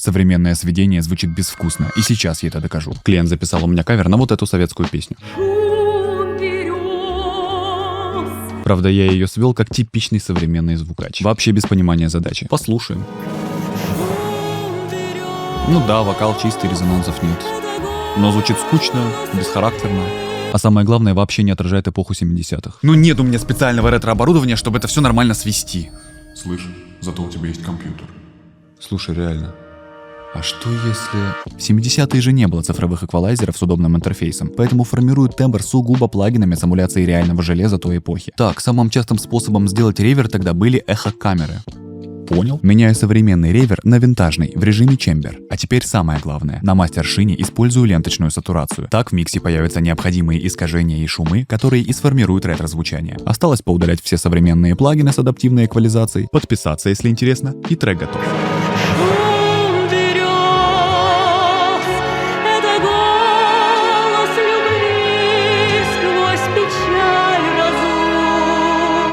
Современное сведение звучит безвкусно, и сейчас я это докажу. Клиент записал у меня кавер на вот эту советскую песню. Правда, я ее свел как типичный современный звукач. Вообще без понимания задачи. Послушаем. Ну да, вокал чистый, резонансов нет. Но звучит скучно, бесхарактерно. А самое главное, вообще не отражает эпоху 70-х. Ну нет у меня специального ретро-оборудования, чтобы это все нормально свести. Слышь, зато у тебя есть компьютер. Слушай, реально. А что если... В 70-е же не было цифровых эквалайзеров с удобным интерфейсом, поэтому формируют тембр сугубо плагинами с эмуляцией реального железа той эпохи. Так, самым частым способом сделать ревер тогда были эхо-камеры. Понял? Меняю современный ревер на винтажный в режиме чембер. А теперь самое главное. На мастер-шине использую ленточную сатурацию. Так в миксе появятся необходимые искажения и шумы, которые и сформируют ретро-звучание. Осталось поудалять все современные плагины с адаптивной эквализацией, подписаться, если интересно, и трек готов.